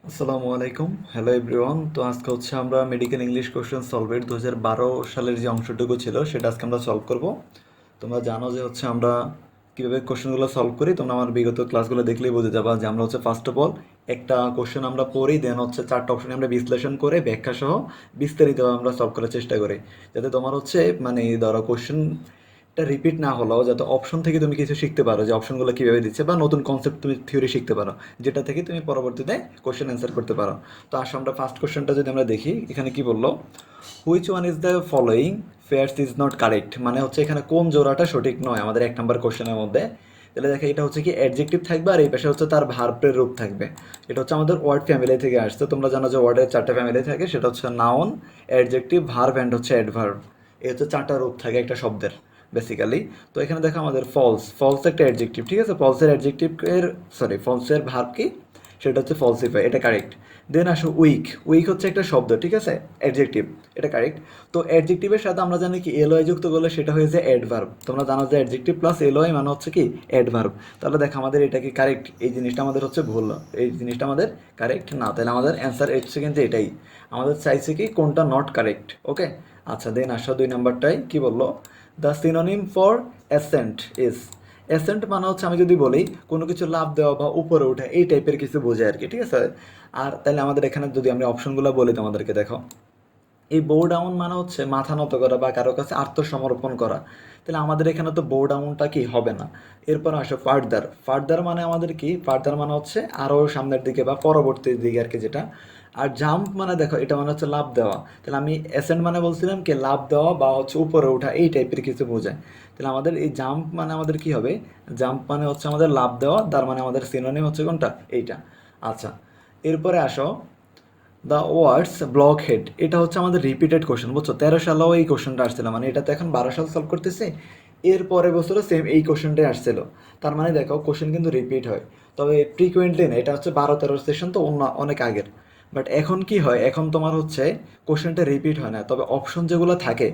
আসসালামু আলাইকুম, hello everyone. তো আজকে হচ্ছে আমরা মেডিকেল ইংলিশ কোশ্চেন সলভের 2012 সালের যে অংশটুকু ছিল সেটা আজকে আমরা সলভ করব। তোমরা জানো যে হচ্ছে আমরা কীভাবে কোশ্চেনগুলো সলভ করি। তোমরা আমার বিগত ক্লাসগুলো দেখলেই বুঝে যাবা যে আমরা হচ্ছে ফার্স্ট অফ অল একটা কোশ্চেন আমরা পড়ি, দেন হচ্ছে চারটা অপশনে আমরা বিশ্লেষণ করে ব্যাখ্যা সহ বিস্তারিতভাবে আমরা সলভ করার চেষ্টা করি, যাতে তোমার হচ্ছে মানে ধরো কোশ্চেন রিপিট না হলেও যাতে অপশন থেকে তুমি কিছু শিখতে পারো, যে অপশনগুলো কীভাবে দিচ্ছে, বা নতুন কনসেপ্ট তুমি থিওরি শিখতে পারো, যেটা থেকে তুমি পরবর্তীতে কোশ্চেন অ্যান্সার করতে পারো। তো আসো আমরা ফার্স্ট কোশ্চেনটা যদি আমরা দেখি, এখানে কি বললো, which one is the following pairs is not correct, মানে হচ্ছে এখানে কোন জোড়াটা সঠিক নয় আমাদের এক নম্বর কোশ্চেনের মধ্যে। তাহলে দেখে এটা হচ্ছে কি অ্যাডজেক্টিভ থাকবে, আর এই পাশে হচ্ছে তার ভার্বের রূপ থাকবে। এটা হচ্ছে আমাদের ওয়ার্ড ফ্যামিলি থেকে আসছে। তোমরা জানো যে ওয়ার্ডের চারটা ফ্যামিলি থাকে, সেটা হচ্ছে নাউন, অ্যাডজেক্টিভ, ভার্ব অ্যান্ড হচ্ছে অ্যাডভার্ব। এই হচ্ছে চারটা রূপ থাকে একটা শব্দের বেসিক্যালি। তো এখানে দেখো আমাদের ফলস, ফলস একটা অ্যাডজেক্টিভ, ঠিক আছে। ফলসের অ্যাডজেক্টিভের ফলসের ভার্ব কি, সেটা হচ্ছে ফলসিফাই, এটা কারেক্ট। দেন আসো উইক, উইক হচ্ছে একটা শব্দ, ঠিক আছে, অ্যাডজেক্টিভ, এটা কারেক্ট। তো অ্যাডজেক্টিভের সাথে আমরা জানি কি এলওয়াই যুক্ত করলে সেটা হয়েছে অ্যাডভার্ব। তোমরা জানো যে অ্যাডজেক্টিভ প্লাস এলওয়াই মানে হচ্ছে কি অ্যাডভার্ব। তাহলে দেখো আমাদের এটা কি কারেক্ট, এই জিনিসটা আমাদের হচ্ছে ভুল, এই জিনিসটা আমাদের কারেক্ট না। তাহলে আমাদের অ্যান্সার হচ্ছে কিন্তু এটাই, আমাদের চাইছে কি কোনটা নট কারেক্ট। ওকে, আচ্ছা দেন আসো 2 নম্বরটাই কি বললো, the synonym for accent is, accent মানে হচ্ছে আমি যদি বলি কোনো কিছু লাভ দেওয়া বা উপরে ওঠা, এই টাইপের কিছু বোঝায় আর কি, ঠিক আছে। আর তাহলে আমাদের এখানে যদি আমি অপশনগুলো বলি তোমাদেরকে, দেখো এই বো ডাউন মানে হচ্ছে মাথা নত করা বা কারো কাছে আত্মসমর্পণ করা। তাহলে আমাদের এখানে তো বো ডাউনটা কি হবে না। এরপর আসো ফার্দার, ফার্দার মানে আমাদের কি, ফার্দার মানে হচ্ছে আরও সামনের দিকে বা পরবর্তী দিকে আর কি যেটা। আর জাম্প মানে দেখো এটা মানে হচ্ছে লাভ দেওয়া। তাহলে আমি অ্যাসেন্ট মানে বলছিলাম কি লাভ দেওয়া বা হচ্ছে উপরে ওঠা, এই টাইপের কিছু বোঝায়। তাহলে আমাদের এই জাম্প মানে আমাদের কি হবে, জাম্প মানে হচ্ছে আমাদের লাভ দেওয়া, তার মানে আমাদের সিনোনিম হচ্ছে কোনটা, এইটা। আচ্ছা, এরপরে আসো দ্য ওয়ার্ডস ব্লক হেড, এটা হচ্ছে আমাদের রিপিটেড কোশ্চেন, বুঝছো। 13 সালেও এই কোশ্চেনটা আসছিল, মানে এটা তো এখন 12 সাল সলভ করতেছে, এর পরের বছরও সেম এই কোশ্চেনটাই আসছিল। তার মানে দেখো কোশ্চেন কিন্তু রিপিট হয়, তবে ফ্রিকুয়েন্টলি না। এটা হচ্ছে 12-13 সেশন, তো অন্য অনেক আগের। বাট এখন কি হয়, এখন তোমার হচ্ছে কোশ্চেনটা রিপিট হয় না, তবে অপশন যেগুলো থাকে,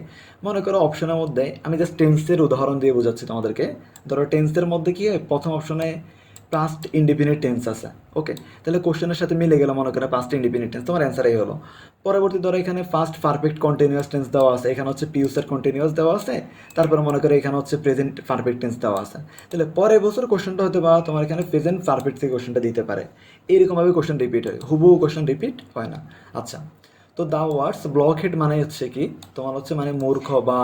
মনে করো অপশনের মধ্যে আমি জাস্ট টেন্সের উদাহরণ দিয়ে বোঝাচ্ছি তোমাদেরকে। ধরো টেন্সের মধ্যে কি হয়, প্রথম অপশনে পাস্ট ইনডিফিনিট টেন্স আছে, ওকে। তাহলে কোশ্চেনের সাথে মিলে গেল, মনে করে পাস্ট ইনডিফিনিট টেন্স, তোমার অ্যান্সার এই হলো। পরবর্তী ধরো এখানে ফার্স্ট পারফেক্ট কন্টিনিউয়াস টেন্স দেওয়া আছে, এখানে হচ্ছে পিউসের কন্টিনিউয়াস দেওয়া আছে, তারপরে মনে করে এখানে হচ্ছে প্রেজেন্ট পারফেক্ট টেন্স দেওয়া আছে। তাহলে পরের বছর কোশ্চেনটা হতে পারে তোমার এখানে প্রেজেন্ট পারফেক্ট থেকে কোশ্চেনটা দিতে পারে। এইরকমভাবে কোশ্চেন রিপিট হয়, হুবহু কোশ্চেন রিপিট হয় না। আচ্ছা, তো দা ওয়ার্ডস ব্লক হেড মানে হচ্ছে কি, তোমার হচ্ছে মানে মূর্খ বা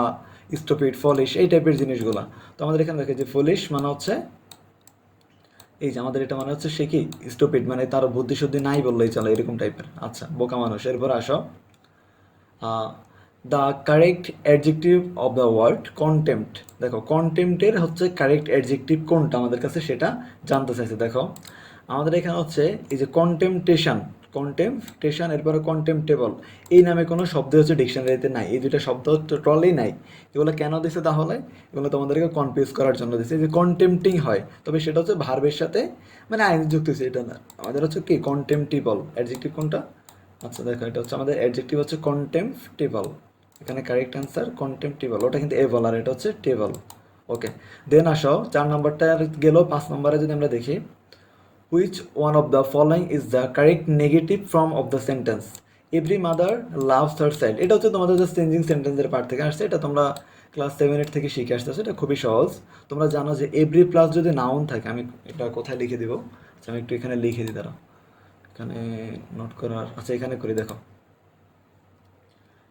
স্টুপিড, ফলিশ, এই টাইপের জিনিসগুলো। তো আমাদের এখানে দেখে যে ফলিশ মানে হচ্ছে এই যে আমাদের এটা মানে হচ্ছে সে কি স্টুপিড, মানে তার বুদ্ধি শুদ্ধি নাই বললেই চলে, এরকম টাইপের। আচ্ছা, বোকা মানুষ। এরপর আসো the correct adjective of the word contempt, দেখো কন্টেম্পটের হচ্ছে কারেক্ট অ্যাডজেক্টিভ কোনটা আমাদের কাছে সেটা জানতে চাইছে। দেখো আমাদের এখানে হচ্ছে এই যে কন্টেম্পটেশন, কন্টেম্পটেশন, এরপরে কন্টেম্পটেবল, এই নামে কোনো শব্দ হচ্ছে ডিকশনারিতে নাই, এই দুইটা শব্দ টোটালি নাই। এগুলো কেন দিছে তাহলে, এগুলো তোমাদেরকে কনফিউজ করার জন্য দিছে। যে কন্টেম্পটিং হয়, তবে সেটা হচ্ছে ভার্বের সাথে মানে আইন যুক্ত হচ্ছে, এটা না। আমাদের হচ্ছে কি কন্টেম্পটিবল অ্যাডজেক্টিভ কোনটা। আচ্ছা দেখো এটা হচ্ছে আমাদের অ্যাডজেক্টিভ হচ্ছে কন্টেম্পটেবল, এখানে কারেক্ট অ্যান্সার কন্টেম্পটেবল, ওটা কিন্তু এভল আর এটা হচ্ছে টেবল। ওকে, দেন আসো 4 নম্বরটা গেল। 5 নম্বরে যদি আমরা দেখি, which one of the following is the correct negative form of the sentence, every mother loves her child, এটা হচ্ছে তোমাদের যে চেঞ্জিং সেন্টেন্সের পার্ট থেকে আসছে, এটা তোমরা ক্লাস 7-8 থেকে শিখে আসতেছো, এটা খুবই সহজ। তোমরা জানো যে এভরি প্লাস যদি নাউন থাকে, আমি এটা কোথায় লিখে দিব, আচ্ছা আমি একটু এখানে লিখে দিই, দাঁড়াও এখানে নোট করার, আচ্ছা এখানে করি। দেখো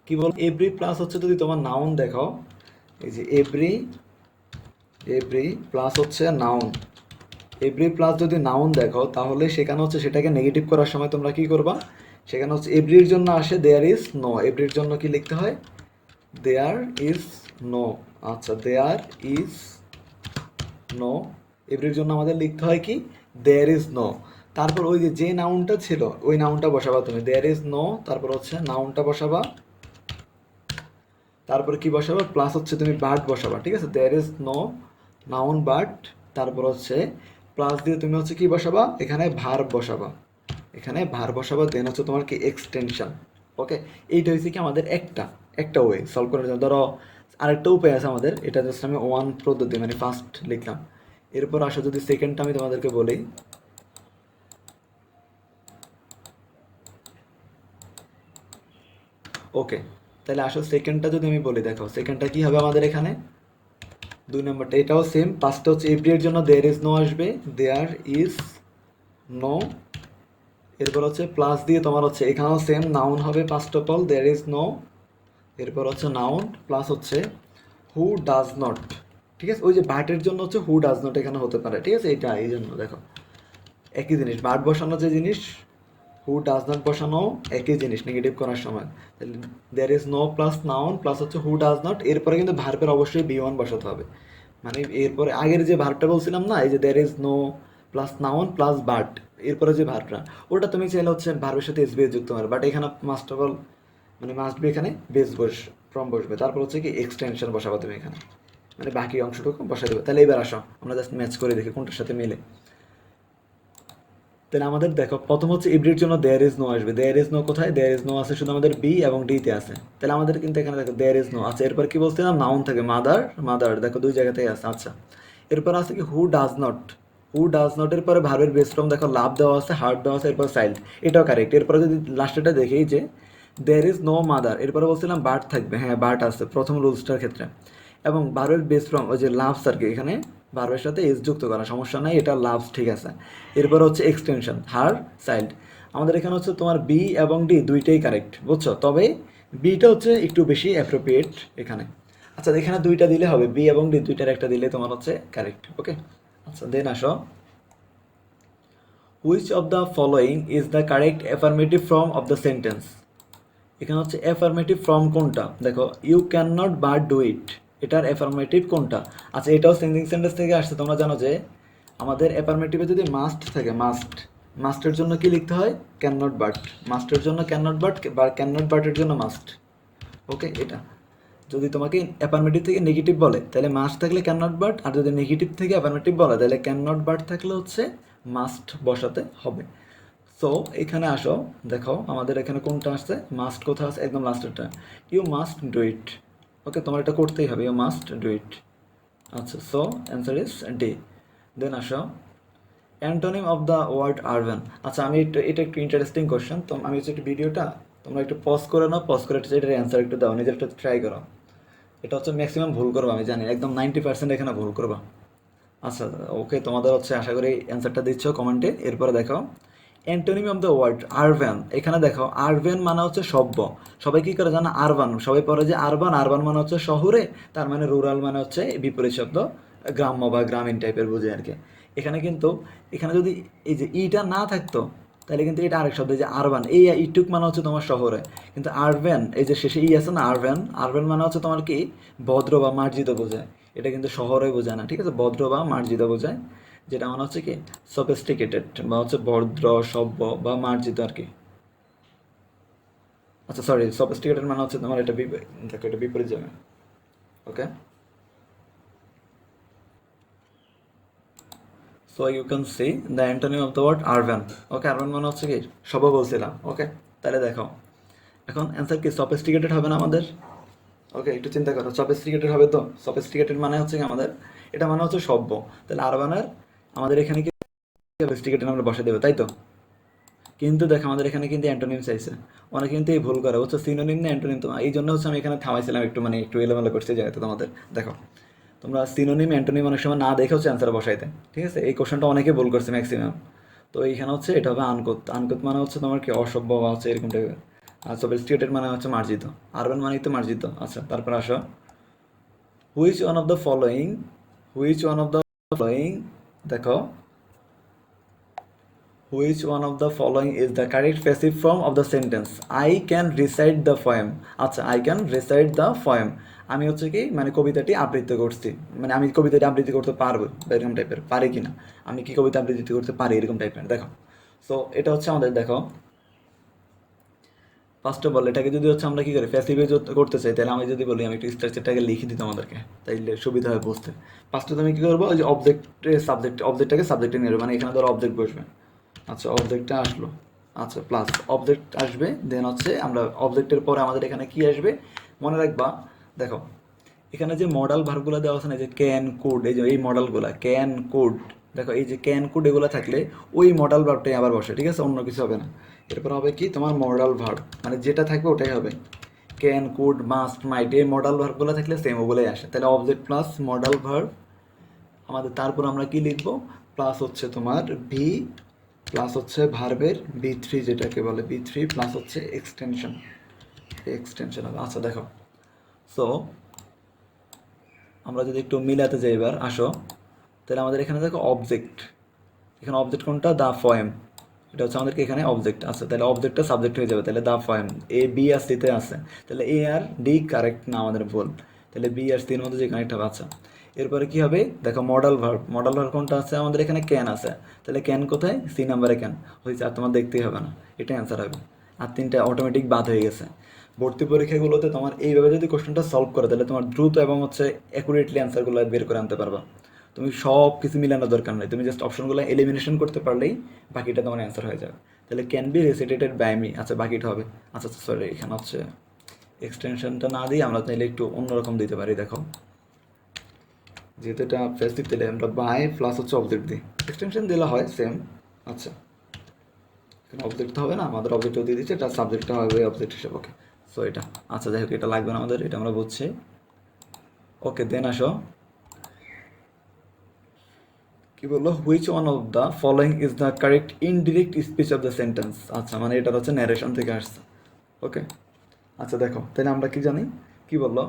কি বল, এভরি প্লাস হচ্ছে যদি তোমার নাউন দেখো, এই যে এভরি, এভরি প্লাস হচ্ছে নাউন, এভরি প্লাস যদি নাউন দেখো, তাহলে সেখানে হচ্ছে সেটাকে নেগেটিভ করার সময় তোমরা কি করবা, সেখানে হচ্ছে এভরির জন্য আসে দেয়ার ইজ নো, এভরির জন্য কি লিখতে হয়, দেয়ার ইজ নো। আচ্ছা দেয়ার ইজ নো, এভরির জন্য আমাদের লিখতে হয় কি, দেয়ার ইজ নো। তারপর ওই যে নাউনটা ছিল ওই নাউনটা বসাবা তুমি, দেয়ার ইজ নো, তারপর হচ্ছে নাউনটা বসাবা, তারপরে কি বসাবা, প্লাস হচ্ছে তুমি বার্ড বসাবা, ঠিক আছে। There is no noun but, তারপর হচ্ছে প্লাস দিয়ে তুমি হচ্ছে কি বসাবা, এখানে ভার্ব বসাবা, এখানে ভার্ব বসাবা, দেন হচ্ছে তোমার কি এক্সটেনশন। ওকে, এইটা হচ্ছে কি আমাদের একটা একটা ওয়ে সলভ করার জন্য। ধরো আরেকটা উপায় আছে আমাদের, এটা জাস্ট আমি ওয়ান পদ্ধতি মানে ফার্স্ট লিখলাম। এরপর আসো যদি সেকেন্ডটা আমি তোমাদেরকে বলি, ওকে, তাহলে আসো সেকেন্ডটা যদি আমি বলি, দেখো সেকেন্ডটা কি হবে আমাদের এখানে, 2 নম্বরটা এটাও সেম, পাঁচটা হচ্ছে এভরি এর জন্য দেয়ার ইজ নো আসবে, দেয়ার ইজ নো, এরপর হচ্ছে প্লাস দিয়ে তোমার হচ্ছে এখানেও সেম নাউন হবে first of all, there is no, এরপর হচ্ছে নাউন প্লাস হচ্ছে হু ডাজ নট, ঠিক আছে, ওই যে বাটের জন্য হচ্ছে হু ডাজ নট এখানে হতে পারে, ঠিক আছে, এটা এই জন্য দেখো একই জিনিস, বাট বসানো যে জিনিস হু ডাজ নট বসানো একই জিনিস নেগেটিভ করার সময়, তাহলে there is no plus noun plus হচ্ছে হু ডাজ নট, এরপরে কিন্তু ভার্বের অবশ্যই বি ওয়ান বসাতে হবে, মানে এরপরে আগের যে ভার্বটা বলছিলাম না, এই যে there is no plus noun plus but, এরপরে যে ভার্বটা ওটা তুমি চাইলে হচ্ছে ভার্বের সাথে এস বি যুক্ত হবে, বাট এখানে মাস্ট অফ অল মানে মাস্ট বি এখানে বেস ফ্রম বসবে, তারপর হচ্ছে কি এক্সটেনশন বসাবো তুমি এখানে, মানে বাকি অংশটুকু বসাই দেবে। তাহলে এবার আসো আমরা জাস্ট ম্যাচ করে দেখি কোনটার সাথে মিলে। তাহলে আমাদের দেখো প্রথম হচ্ছে ইব্রির জন্য দেয়ার ইজ নো আসবে, দেয়ার ইজ নো কোথায়, দেয়ার ইজ নো আছে শুধু আমাদের বি এবং ডিতে আছে, তাহলে আমাদের কিন্তু এখানে দেখো দেয়ার ইজ নো আচ্ছা, এরপর কি বলছিলাম নাউন থাকে মাদার, মাদার দেখো দুই জায়গাতেই আছে, আচ্ছা এরপর আছে কি who does not, who does not এর পরে ভার্বের বেস ফর্ম দেখো লাভ দেওয়া আছে, হার্ট দেওয়া আছে, এরপর চাইল্ড, এটাও কারেক্ট। এরপরে যদি লাস্টেটা দেখি যে দেয়ার ইজ নো মাদার, এরপরে বলছিলাম বার্ড থাকবে, হ্যাঁ বার্ড আছে প্রথম রুলসটার ক্ষেত্রে, এবং ভার্বের বেস ফর্ম ওই যে লাভস আর কি, এখানে ভার্বের সাথে এস যুক্ত করা সমস্যা নাই, এটা লাভস ঠিক আছে। এরপর হচ্ছে এক্সটেনশন হার চাইল্ড, আমাদের এখানে হচ্ছে তোমার বি এবং ডি দুইটাই কারেক্ট বুঝছো, তবে বিটা হচ্ছে একটু বেশি অ্যাপ্রোপ্রিয়েট এখানে। আচ্ছা এখানে দুইটা দিলে হবে, বি এবং ডি দুইটার একটা দিলে তোমার হচ্ছে কারেক্ট, ওকে। আচ্ছা দেন আসো, which of the following is the correct affirmative form of the sentence, এখানে হচ্ছে অ্যাফার্মেটিভ ফর্ম কোনটা, দেখো you can not but do it, এটার অ্যাফার্মেটিভ কোনটা। আচ্ছা এটাও সেন্ডিং সেন্টেন্স থেকে আসছে, তোমরা জানো যে আমাদের অ্যাফার্মেটিভে যদি মাস্ট থাকে, মাস্ট, মাস্টের জন্য কি লিখতে হয় ক্যান নট বাট, মাস্টের জন্য ক্যান নট বাট বা ক্যান নট বাটের জন্য মাস্ট, ওকে। এটা যদি তোমাকে অ্যাফার্মেটিভ থেকে নেগেটিভ বলে তাহলে মাস্ট থাকলে ক্যান নট বাট, আর যদি নেগেটিভ থেকে অ্যাফার্মেটিভ বলে তাহলে ক্যান নট বাট থাকলে হচ্ছে মাস্ট বসাতে হবে। সো এখানে আসো, দেখো আমাদের এখানে কোনটা আসছে, মাস্ট কোথায় আছে, একদম লাস্টেরটা, you must do it, okay তোমার এটা করতেই হবে, ইউ মাস্ট ডু ইট। আচ্ছা so answer is D. Then আসো, antonym of the word urban, আচ্ছা আমি এটা একটু ইন্টারেস্টিং কোশ্চেন, তো আমি হচ্ছে একটু ভিডিওটা তোমরা একটু পজ করে নাও, পজ করে এটার অ্যান্সার একটু দাও, নিজের একটু ট্রাই করো, এটা হচ্ছে ম্যাক্সিমাম ভুল করবো আমি জানি, একদম 90% এখানে ভুল করবা। আচ্ছা ওকে, তোমাদের হচ্ছে আশা করি অ্যান্সারটা দিচ্ছ কমেন্টে। এরপরে দেখো antonym of the word urban, এখানে দেখো আরবান মানে হচ্ছে সভ্য, সবাই কি করে জানো আরবান, সবাই পড়ে যে আরবান, আরবান মানে হচ্ছে শহরে, তার মানে রুরাল মানে হচ্ছে বিপরীত শব্দ গ্রাম্য বা গ্রামীণ টাইপের বোঝে আর কি। এখানে কিন্তু এখানে যদি এই যে ইটা না থাকতো তাহলে কিন্তু এটা আরেক শব্দ, যে আরবান এই ইটুক মানে হচ্ছে তোমার শহরে, কিন্তু আরবান এই যে শেষে ই আছে না আরবান, আরবান মানে হচ্ছে তোমার কি ভদ্র বা মার্জিত বোঝায়, এটা কিন্তু শহরে বোঝায় না, ঠিক আছে, ভদ্র বা মার্জিত বোঝায়, যেটা মানে হচ্ছে কি সফিস্টিকেটেড বা হচ্ছে ভদ্র সভ্য বা মার্জিত আর কি। আচ্ছা সরি, সফিস্টিকেটেড মানে হচ্ছে তোমার এটা দেখো এটা বিপরীত যাবে, okay. So you can see the antonym of the word urban, okay, urban মানে হচ্ছে কি সভ্য বলছিলাম, ওকে। তাহলে দেখো এখন অ্যান্সার কি সফিস্টিকেটেড হবে না আমাদের, ওকে একটু চিন্তা করো, সফিস্টিকেটেড হবে তো, সফিস্টিকেটেড মানে হচ্ছে কি আমাদের এটা মানে হচ্ছে সভ্য, তাহলে আরবানের আমাদের এখানে কি সফিস্টিকেটেড আমরা বসে দেবো তাই তো, কিন্তু দেখো আমাদের এখানে কিন্তু অ্যান্টোনিম চাইছে, অনেকে কিন্তু এই ভুল করে হচ্ছে সিনোনিম না অ্যান্টোনিম, তো এই জন্য হচ্ছে আমি এখানে থামাইছিলাম একটু, মানে একটু এলোমেলো করতে যাই তো তোমাদের। দেখো তোমরা সিনোনিম অ্যান্টোনিম অনেক সময় না দেখে হচ্ছে অ্যান্সার বসাইতে, ঠিক আছে, এই কোশ্চেনটা অনেকে ভুল করছে ম্যাক্সিমাম। তো এইখানে হচ্ছে এটা হবে আনকোত, আনকোত মানে হচ্ছে তোমার কি অসভ্য বা হচ্ছে এরকম টাইপের, আর সফিস্টিকেটেড মানে হচ্ছে মার্জিত, আরবান মানেই তো মার্জিত। আচ্ছা তারপর আসো, which one of the following, which one of the following, দেখো which one of the following is the correct passive form of the sentence I can recite the poem, আচ্ছা I can recite the poem, আমি হচ্ছে কি মানে কবিতাটি আবৃত্তি করছি, মানে আমি কবিতাটি আবৃত্তি করতে পারবো বা এরকম টাইপের, পারি কিনা, আমি কি কবিতা আবৃত্তি করতে পারি এরকম টাইপের। দেখো সো এটা হচ্ছে আমাদের, দেখো ফার্স্ট অফ অল এটাকে যদি হচ্ছে আমরা কি করি প্যাসিভে করতে চাই, তাহলে আমি যদি বলি আমি একটু স্ট্রাকচারটাকে লিখে দিতাম আমাদেরকে, তাইলে সুবিধা হয় বুঝতে। ফার্স্টে তুমি কি করবো, ওই যে অবজেক্টটাকে সাবজেক্টে নিয়ে যাবে, মানে এখানে ধরো অবজেক্ট বসবে, আচ্ছা অবজেক্টটা আসলো, আচ্ছা প্লাস অবজেক্ট আসবে, দেন হচ্ছে আমরা অবজেক্টের পরে আমাদের এখানে কি আসবে মনে রাখবা। দেখো এখানে যে মডাল ভার্বগুলো দেওয়া আছে না, যে ক্যান কুড, এই যে এই মডালগুলো ক্যান কুড, দেখো এই যে ক্যান কুড এগুলো থাকলে ওই মডাল ভার্বটাই আবার বসে, ঠিক আছে, অন্য কিছু হবে না। এরপর হবে কি তোমার মডাল ভার্ব, মানে যেটা থাকবে ওটাই হবে, ক্যান, কুড, মাস্ট, মাইট, এই মডাল ভার্বগুলো থাকলে সেম ওগুলোই আসে। তাহলে অবজেক্ট প্লাস মডাল ভার্ব আমাদের, তারপর আমরা কি লিখবো, প্লাস হচ্ছে তোমার ভি, প্লাস হচ্ছে ভার্বের B3 যেটাকে বলে B3, প্লাস হচ্ছে এক্সটেনশন, এক্সটেনশন হবে। আচ্ছা দেখো, সো আমরা যদি একটু মিলাতে যাই এবার আসো, তাহলে আমাদের এখানে দেখো অবজেক্ট, এখানে অবজেক্ট কোনটা, দা ফয়েম, এটা হচ্ছে আমাদেরকে এখানে অবজেক্ট আছে, তাহলে অবজেক্টটা সাবজেক্ট হয়ে যাবে, তাহলে দা ফয়েম, এ বি আর সিতে আছে, তাহলে এ আর ডি কারেক্ট না, আমাদের ভুল, তাহলে বি আর সির মধ্যে যে কানেক্ট হবে। আচ্ছা এরপরে কি হবে দেখো, মডাল ভার্ব, মডাল ভার্ব কোনটা আছে আমাদের এখানে, ক্যান আছে, তাহলে ক্যান কোথায়, সি নাম্বারে ক্যান হয়েছে, আর তোমার দেখতেই হবে না, এটা অ্যান্সার হবে। আর তিনটা অটোমেটিক বাদ হয়ে গেছে। ভর্তি পরীক্ষাগুলোতে তোমার এইভাবে যদি কোশ্চেনটা সলভ করে, তাহলে তোমার দ্রুত এবং হচ্ছে অ্যাকুরেটলি অ্যান্সারগুলো বের করে আনতে পারবা। তুমি সব কিছু মিলানোর দরকার নেই, তুমি জাস্ট অপশনগুলো এলিমিনেশন করতে পারলেই বাকিটা তোমার অ্যান্সার হয়ে যাবে। তাহলে ক্যান বি রেসিটেটেড বাই মি, আচ্ছা বাকিটা হবে। আচ্ছা সরি, এখানে হচ্ছে এক্সটেনশনটা না দিয়ে আমরা চাইলে একটু অন্যরকম দিতে পারি। দেখো যেহেতু এটা প্যাসিভ, তাহলে আমরা বাই প্লাস হচ্ছে অবজেক্ট দিই, এক্সটেনশন দিলে হয় সেম। আচ্ছা এখানে অবজেক্ট হবে না, আমাদের অবজেক্টও দিয়ে দিচ্ছে, এটা সাবজেক্টটা হবে অবজেক্ট হিসেবে। ওকে সো এটা, আচ্ছা যাই হোক এটা লাগবে না আমাদের, এটা আমরা বুঝছি। ওকে দেন আসো, কি বললো, which one of the following is the correct indirect speech of the sentence. আচ্ছা মানে এটা হচ্ছে ন্যারেশন থেকে আসছে। ওকে আচ্ছা দেখো, তাহলে আমরা কি জানি, কি বললো,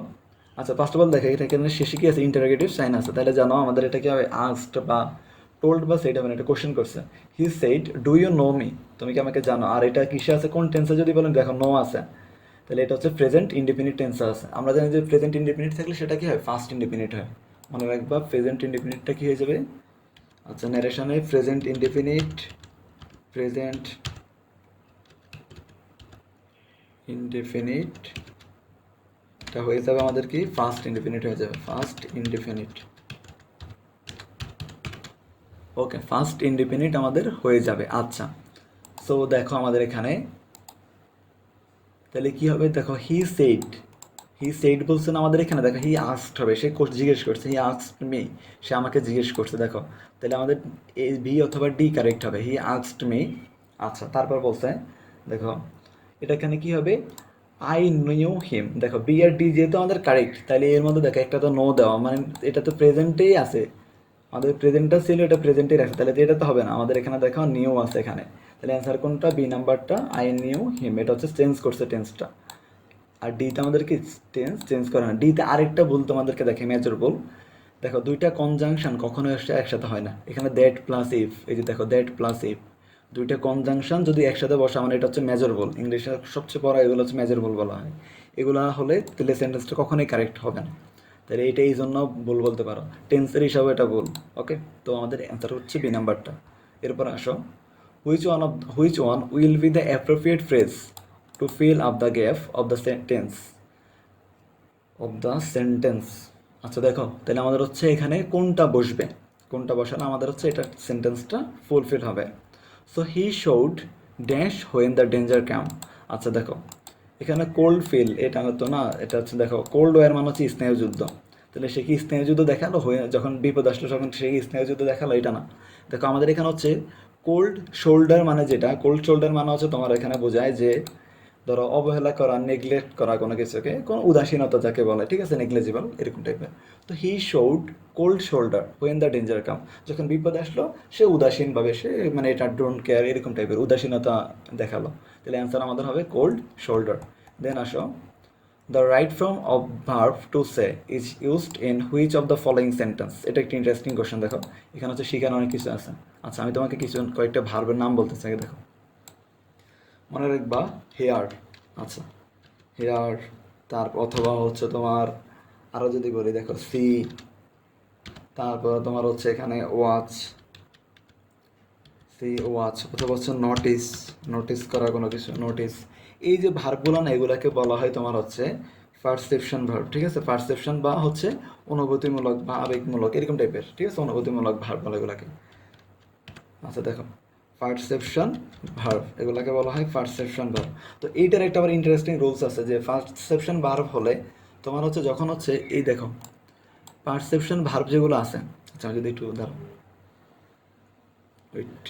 আচ্ছা ফার্স্ট অফ অল দেখো এটা এখানে শেষে কি আছে, ইন্টারোগেটিভ সাইন আছে, তাহলে জানো আমাদের এটা কি হবে, আস্কড বা টোল্ড বা সেটা মানে এটা কোশ্চেন করছে। He said do you know me, তুমি কি আমাকে জানো, আর এটা কিসে আছে, কোন টেন্সে যদি বলেন, দেখো নো আছে, তাহলে এটা হচ্ছে প্রেজেন্ট ইনডিফিনিট টেন্সে আছে। আমরা জানি যে প্রেজেন্ট ইনডিফিনিট থাকলে সেটা কি হয়, ফার্স্ট ইনডিফিনিট হয়, মনে রাখবা প্রেজেন্ট ইনডিফিনিটটা কি হয়ে যাবে। আচ্ছা ন্যারেশনে প্রেজেন্ট ইনডিফিনিট, প্রেজেন্ট ইনডিফিনিট এটা হয়ে যাবে আমাদের কি, ফার্স্ট ইনডিফিনিট হয়ে যাবে, first indefinite. Okay first indefinite আমাদের হয়ে যাবে। আচ্ছা সো দেখো আমাদের এখানে তাহলে কি হবে, দেখো হি সেইড, হি সেইড বলছেন আমাদের এখানে, দেখো হি আস্কড হবে, সে জিজ্ঞেস করছে, হি আস্কড মি, সে আমাকে জিজ্ঞেস করছে। দেখো তাহলে আমাদের এ ভি অথবা ডি কারেক্ট হবে, হি আস্কড মি। আচ্ছা তারপর বলছে, দেখো এটা এখানে কি হবে, আই নিউ হিম, দেখো বি আর ডি যেহেতু আমাদের কারেক্ট, তাহলে এর মধ্যে দেখো একটা তো নো দেওয়া, মানে এটা তো প্রেজেন্টেই আছে, আমাদের প্রেজেন্টটা ছিল, এটা প্রেজেন্টেই রাখছে, তাহলে এটা তো হবে না, আমাদের এখানে দেখো নিউ আছে এখানে, তাহলে অ্যান্সার কোনটা, বি নাম্বারটা, আই নিউ হিম, এটা হচ্ছে চেঞ্জ করছে টেন্সটা। আর ডিতে আমাদেরকে টেন্স চেঞ্জ করে না, ডিতে আরেকটা ভুল তোমাদেরকে দেখে, মেজর ভুল, দেখো দুইটা কনজাংশন কখনো একসাথে হয় না, এখানে দ্যাট প্লাস ইফ, এই যে দেখো দ্যাট প্লাস ইফ, দুইটা কনজাংশন যদি একসাথে বসা, মানে এটা হচ্ছে মেজর ভুল, ইংলিশের সবচেয়ে বড় এগুলো হচ্ছে মেজর ভুল বলা হয়, এগুলো হলে তাহলে সেন্টেন্সটা কখনোই কারেক্ট হবে না, তাহলে এটা এই জন্য ভুল বলতে পারো, টেন্সের হিসাবে এটা ভুল। ওকে তো আমাদের অ্যান্সার হচ্ছে বি নাম্বারটা। এরপর আসো, which one will be the appropriate phrase to fill up the gap of the sentence, of the sentence. আচ্ছা দেখো তাহলে আমাদের হচ্ছে এখানে কোনটা বসবে, কোনটা বসানো আমাদের হচ্ছে এটা সেন্টেন্সটা ফুলফিল হবে। So he showed dash when the danger came. আচ্ছা দেখো এখানে কোল্ড ফিল, এটা তো না, এটা হচ্ছে দেখো কোল্ড ওয়ার মানে হচ্ছে স্নেহযুদ্ধ, তাহলে সে কি স্নেহযুদ্ধ দেখালো, হয়ে যখন বিপদ আসলো তখন সে কি স্নেহযুদ্ধ দেখালো, এটা না। দেখো আমাদের এখানে হচ্ছে কোল্ড শোল্ডার, মানে যেটা কোল্ড শোল্ডার মানে হচ্ছে তোমার এখানে বোঝায় যে ধরো অবহেলা করা, নেগলেক্ট করা কোনো কিছুকে, কোনো উদাসীনতা যাকে বলে, ঠিক আছে, নেগলেজিবল এরকম টাইপের। তো he showed cold shoulder when the danger come, যখন বিপদ আসলো সে উদাসীনভাবে, সে মানে এটা ডোন্ট কেয়ার এরকম টাইপের উদাসীনতা দেখালো, তাহলে অ্যান্সার আমাদের হবে কোল্ড শোল্ডার। দেন আসো, the right form of verb to say is used in which of the following sentence. এটা একটা ইন্টারেস্টিং কোয়েশ্চেন, দেখো এখানে হচ্ছে শিখানো অনেক কিছু আছে। আচ্ছা আমি তোমাকে কিছু কয়েকটা ভার্বের নাম বলতে চাই, দেখো মনে রাখবা, হেয়ার, আচ্ছা হেয়ার, তার অথবা হচ্ছে তোমার আরও যদি বলি, দেখো সি, তারপর তোমার হচ্ছে এখানে ওয়াচ, সি ওয়াচ, অথবা হচ্ছে নোটিস, নোটিস করা কোনো কিছু, নোটিস। এই যে ভার্বগুলো না, এগুলাকে বলা হয় তোমার হচ্ছে পারসেপশন ভার্ব, ঠিক আছে, পারসেপশন বা হচ্ছে অনুভূতিমূলক বা আবেগমূলক এরকম টাইপের, ঠিক আছে, অনুভূতিমূলক ভার্ব বলে এগুলাকে। আচ্ছা দেখো পারসেপশন ভার্ব, এগুলাকে বলা হয় পারসেপশন ভার্ব। তো এইটার একটা আবার ইন্টারেস্টিং রুলস আছে, যে পারসেপশন ভার্ব হলে তোমার হচ্ছে যখন হচ্ছে এই দেখো পারসেপশন ভার্ব যেগুলো আছে, আচ্ছা আমি যদি একটু ধরো ওয়েট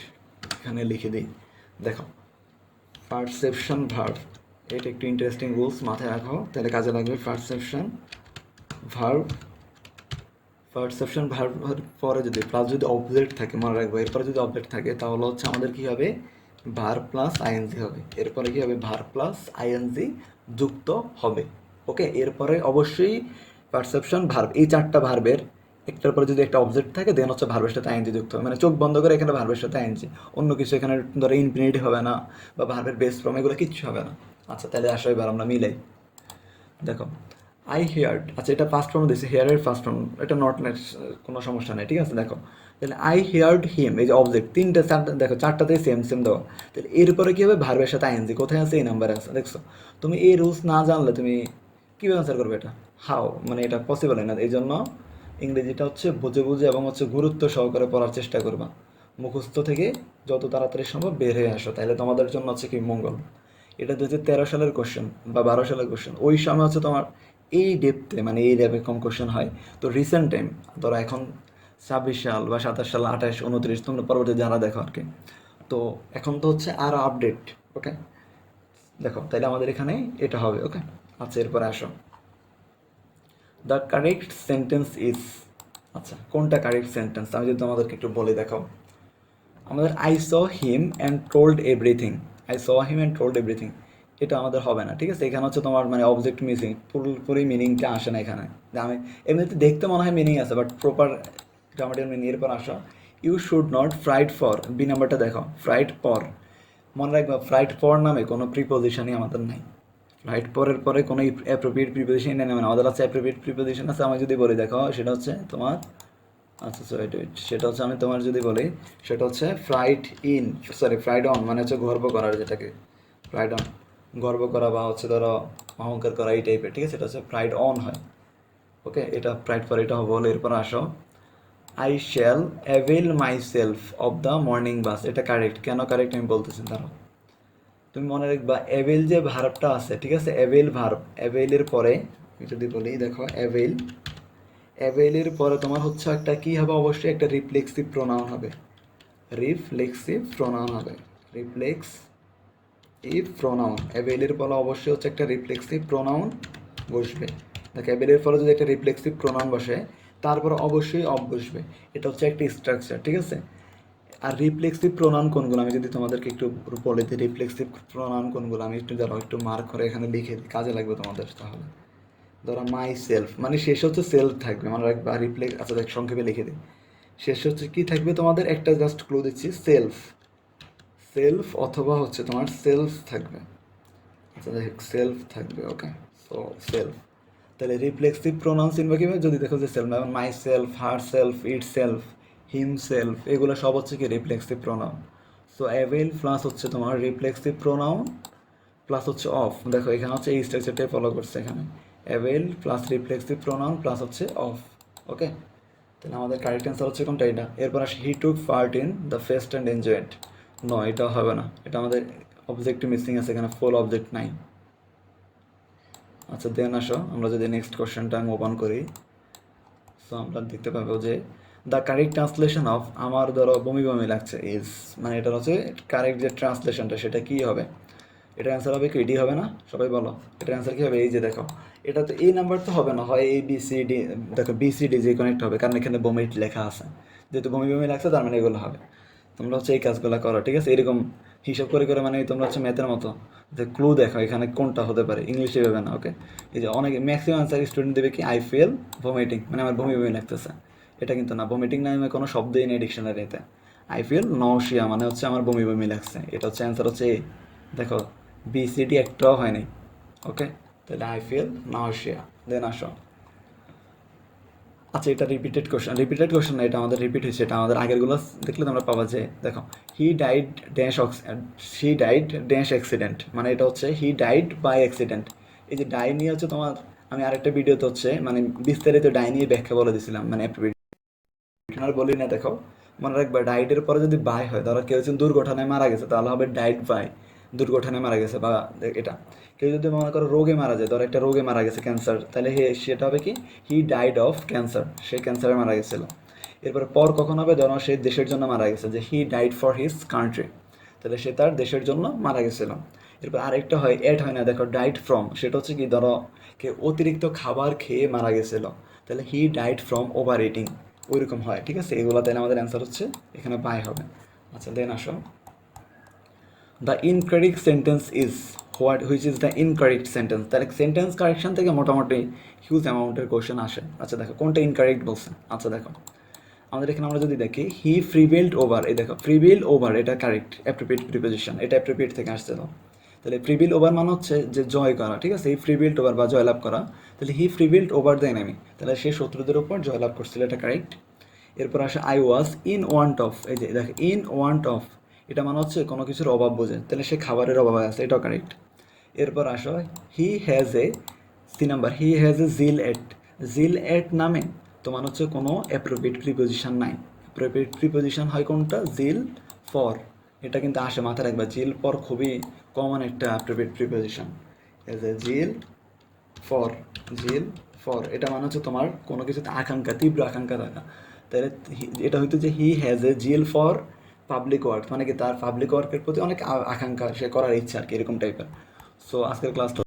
এখানে লিখে দিই, দেখো পারসেপশন ভার্ব এটা একটু ইন্টারেস্টিং রুলস মাথায় রাখো, তাহলে কাজে লাগবে। পারসেপশন ভার্ব পরে যদি প্লাস যদি অবজেক্ট থাকে মনে রাখবো, এরপরে যদি অবজেক্ট থাকে তাহলে হচ্ছে আমাদের কি হবে, ভার্ব প্লাস আইএনজি হবে। এরপরে কি হবে, ভার্ব প্লাস আইএনজি যুক্ত হবে। ওকে, এরপরে অবশ্যই পারসেপশন ভার্ব, এই চারটা ভার্বের একটার পরে যদি একটা অবজেক্ট থাকে দেন হচ্ছে ভার্বের সাথে আইএনজি যুক্ত হবে, মানে চোখ বন্ধ করে এখানে ভার্বের সাথে আইএনজি, অন্য কিছু এখানে ধরো ইনফিনিটিভ হবে না বা ভার্বের বেস ফর্ম, এগুলো কিচ্ছু হবে না। আচ্ছা তাহলে আসো এবার আমরা মিলাই। দেখো, আই হেয়ার্ড, আচ্ছা এটা ফার্স্ট ফর্ম দিয়েছে, হেয়ারের ফার্স্ট ফর্ম, এটা নট কোনো সমস্যা নেই, ঠিক আছে। দেখো তাহলে আই হেয়ার্ড হিম, এই যে অবজেক্ট তিনটা চারটা, দেখো চারটাতেই সেম সেম দেওয়া, তাহলে এরপরে কী হবে, ভার্বের সাথে আইএনজি কোথায় আছে, এই নাম্বারে আছে। দেখছো, তুমি এই রুলস না জানলে তুমি কীভাবে আনসার করবে এটা, হাও, মানে এটা পসিবল হয় না। এই জন্য ইংরেজিটা হচ্ছে বুঝে বুঝে এবং হচ্ছে গুরুত্ব সহকারে পড়ার চেষ্টা করবা, মুখস্থ থেকে যত তাড়াতাড়ি সম্ভব বের হয়ে আসো, তাহলে তোমাদের জন্য হচ্ছে কি মঙ্গল। এটা 2013 সালের কোশ্চেন বা 12 সালের কোশ্চেন, ওই সময় হচ্ছে তোমার এই ডেপথে মানে এই এরকম কোশ্চেন হয়। তো রিসেন্ট টাইম ধরো এখন 26 সাল বা 27 সাল, 28, 29, তোমরা পরবর্তী যারা দেখো আর কি, তো এখন তো হচ্ছে আরও আপডেট। ওকে, দেখো তাইলে আমাদের এখানে এটা হবে। ওকে, আচ্ছা এরপরে আসো, দ্য কারেক্ট সেন্টেন্স ইজ, আচ্ছা কোনটা কারেক্ট সেন্টেন্স আমি যদি তোমাদেরকে একটু বলে, দেখো আমাদের I saw him and told everything, I saw him and told everything, এটা আমাদের হবে না, ঠিক আছে। এখানে হচ্ছে তোমার মানে অবজেক্ট মিসিং, পুরোপুরি মিনিংটা আসে না এখানে। যে আমি এমনিতে দেখতে মনে হয় মিনিং আছে, বাট প্রপার গ্রামাটিক্যাল মিনিং। এরপর আসো, you should not fright for, B নাম্বারটা দেখো, ফ্রাইট পর, মনে রাখবা ফ্রাইট পর নামে কোনো প্রিপোজিশনই আমাদের নাই। ফ্রাইট পরের পরে কোনো অ্যাপ্রোপ্রিয়েট প্রিপোজিশন নেই, মানে আমাদের আছে অ্যাপ্রোপ্রিয়েট প্রিপোজিশন আছে। আমি যদি বলি দেখো সেটা হচ্ছে তোমার, আচ্ছা সো ওয়েট, সেটা হচ্ছে আমি তোমার যদি বলি সেটা হচ্ছে fried in, sorry fried on, মানে হচ্ছে গর্ব করার, যেটাকে ফ্রাইড অন, গর্ব করা বা হচ্ছে ধরো অহংকার করা এই টাইপের, ঠিক আছে, এটা হচ্ছে ফ্রাইড অন হয়। ওকে, এটা ফ্রাইড পর এটা হবে। এরপর আসো, I shall avail myself of the morning bus, এটা কারেক্ট। কেন কারেক্ট আমি বলতেছি ধরো, তুমি মনে রাখবা অ্যাভেল যে ভার্বটা আছে, ঠিক আছে, অ্যাভেল ভার্ব, অ্যাভেলের পরে যদি বলি দেখো অ্যাভেল, অ্যাভেলের পরে তোমার হচ্ছে একটা কী হবে, অবশ্যই একটা রিফ্লেক্সিভ প্রোনাউন হবে, রিফ্লেক্সিভ প্রোনাউন হবে, রিফ্লেক্স ইভ প্রোনাউন। অ্যাভেলের পরে অবশ্যই হচ্ছে একটা রিফ্লেক্সিভ প্রোনাউন বসবে। দেখো অ্যাভেলের পরে যদি একটা রিফ্লেক্সিভ প্রোনাউন বসে তারপর অবশ্যই অফ বসবে, এটা হচ্ছে একটা স্ট্রাকচার, ঠিক আছে। আর রিফ্লেক্সিভ প্রোনাউন কোনগুলো আমি যদি তোমাদেরকে একটু বলে দিই, রিফ্লেক্সিভ প্রোনাউন কোনগুলো আমি একটু যারা একটু মার্ক করে এখানে লিখে দিই, কাজে লাগবে তোমাদের। তাহলে ধরো মাই সেলফ, মানে শেষ হচ্ছে সেলফ থাকবে, মানে রাখবা রিফ্লেক্স, আচ্ছা দেখ সংক্ষেপে লিখে দিই, শেষ হচ্ছে কি থাকবে তোমাদের, একটা জাস্ট ক্লু দিচ্ছি, সেলফ, সেলফ অথবা হচ্ছে তোমার সেলফ থাকবে। আচ্ছা দেখ সেলফ থাকবে। ওকে, সো সেলফ, তাহলে রিফ্লেক্সিভ প্রোনাউন চিনবা কীভাবে, যদি দেখো যে সেলফ, যেমন my self, her self, it self, him self, এগুলো সব হচ্ছে কি reflexive pronoun. So avail plus হচ্ছে তোমার রিফ্লেক্সিভ প্রোনাউন প্লাস হচ্ছে অফ, দেখো এখানে হচ্ছে এই স্ট্রাকচারটাই ফলো করছে এখানে, avail plus reflexive pronoun plus হচ্ছে অফ। ওকে, তাহলে আমাদের কারেক্ট অ্যান্সার হচ্ছে কোনটা, এটা। এরপর আসে he took part in the fest and enjoyed, no এটা হবে না, এটা আমাদের অবজেক্ট মিসিং আছে এখানে, ফুল অবজেক্ট নাই। আচ্ছা দেন আসো আমরা যদি নেক্সট কোশ্চেনটা আমি ওপেন করি, সো আমরা দেখতে পাবো যে দ্য কারেক্ট ট্রান্সলেশন অফ, আমার ধরো বমি বমি লাগছে ইজ, মানে এটা হচ্ছে কারেক্ট যে ট্রান্সলেশনটা সেটা কী হবে, এটার অ্যান্সার হবে কি ডি, হবে না সবাই বলো, এটার অ্যান্সার কী হবে, এই যে দেখো এটা তো এই নাম্বার তো হবে না, হয় এ বি সি ডি, দেখো বি সি ডি যে কানেক্ট হবে, কারণ এখানে বমি লেখা আছে, যেহেতু বমি বমি লাগছে তার মানে এগুলো হবে। তোমরা হচ্ছে এই কাজগুলো করো, ঠিক আছে, এরকম হিসাব করে করে, মানে তোমরা হচ্ছে ম্যাথের মতো যে ক্লু দেখো এখানে কোনটা হতে পারে, ইংলিশে ভেবে না। ওকে, এই যে অনেকে ম্যাক্সিমাম অ্যান্সার স্টুডেন্ট দেবে কি আই ফিল ভমিটিং, মানে আমার বমি বমি লাগতেছে, এটা কিন্তু না, ভমিটিং নামে কোনো শব্দই নেই ডিকশনারিতে। আই ফিল নওশিয়া মানে হচ্ছে আমার বমি বমি লাগছে, এটা হচ্ছে অ্যান্সার হচ্ছে এ। দেখো বিসিডি একটাও হয়নি। ওকে, তাহলে আই ফিল নওশিয়া। দেন আসো, আচ্ছা এটা রিপিটেড কোশ্চেন না, এটা আমাদের রিপিট হয়েছে, এটা আমাদের আগেরগুলো দেখলে তোমরা পাবা যে দেখো he died dash he died dash accident, মানে এটা হচ্ছে হি ডাইড বাই অ্যাক্সিডেন্ট। এই যে ডাই নিয়ে হচ্ছে তোমার, আমি আরেকটা ভিডিওতে হচ্ছে মানে বিস্তারিত ডাই নিয়ে ব্যাখ্যা বলে দিয়েছিলাম, মানে আর বলি না। দেখো মনে রাখবা ডাইটের পরে যদি বাই হয়, ধরো কেউ যদি দুর্ঘটনায় মারা গেছে তাহলে হবে ডাইট বাই, দুর্ঘটনায় মারা গেছে, বা এটা কেউ যদি মনে করো রোগে মারা যায়, ধরো একটা রোগে মারা গেছে ক্যান্সার, তাহলে সেটা হবে কি হি ডাইড অফ ক্যান্সার, সে ক্যান্সারে মারা গেছিলো। এরপরে পর কখন হবে, ধরো সে দেশের জন্য মারা গেছে, যে he died for his country, তাহলে সে তার দেশের জন্য মারা গেছিল। এরপর আরেকটা হয় এট হয় না, দেখো ডাইট ফ্রম, সেটা হচ্ছে কি ধরো কে অতিরিক্ত খাবার খেয়ে মারা গেছিল, তাহলে হি ডাইট ফ্রম ওভার ইটিং, ওইরকম হয়। ঠিক আছে, এগুলো তাহলে আমাদের অ্যান্সার হচ্ছে এখানে বাই হবে। আচ্ছা দেন আসো, the incorrect sentence is what, which is the incorrect sentence. তাহলে সেন্টেন্স কারেকশন থেকে মোটামুটি হিউজ অ্যামাউন্টের কোয়েশ্চেন আসে। আচ্ছা দেখো কোনটা ইনকারেক্ট বলছে। আচ্ছা দেখো আমাদের এখানে আমরা যদি দেখি হি প্রিভেইলড ওভার, এই দেখো প্রিভেইল ওভার এটা কারেক্ট অ্যাপ্রোপ্রিয়েট প্রিপোজিশন, এটা অ্যাপ্রোপ্রিয়েট থেকে আসছে। তো তাহলে প্রিভেইল ওভার মানে হচ্ছে যে জয় করা, ঠিক আছে, হি প্রিভেইলড ওভার বা জয়লাভ করা, তাহলে হি প্রিভেইলড ওভার দ্য এনিমি, তাহলে সে শত্রুদের উপর জয়লাভ করছিল, এটা কারেক্ট। এরপর আসে I was in want of, এই যে দেখো ইন ওয়ান্ট অফ, এটা মানে হচ্ছে কোনো কিছুর অভাব বোঝে, তাহলে সে খাবারের অভাবে আছে, এটাও কারেক্ট। এরপর আসো he has a, C number, he has a zeal at, zeal at নামে তো মানে হচ্ছে কোনো অ্যাপ্রোপ্রিয়েট প্রিপোজিশন নাই। অ্যাপ্রোপ্রিয়েট প্রিপোজিশন হয় কোনটা, জিল ফর, এটা কিন্তু আসে মাথায় রাখবা, জিল ফর খুবই কমন একটা appropriate preposition. As a zeal for, zeal for এটা মানে হচ্ছে তোমার কোনো কিছুতে আকাঙ্ক্ষা, তীব্র আকাঙ্ক্ষা থাকা। তাহলে এটা হয়তো যে he has a zeal for public work, মানে কি তার পাবলিক ওয়ার্কের প্রতি অনেক আকাঙ্ক্ষা, সে করার ইচ্ছা আর কি, এরকম টাইপের। সো আজকের ক্লাসটা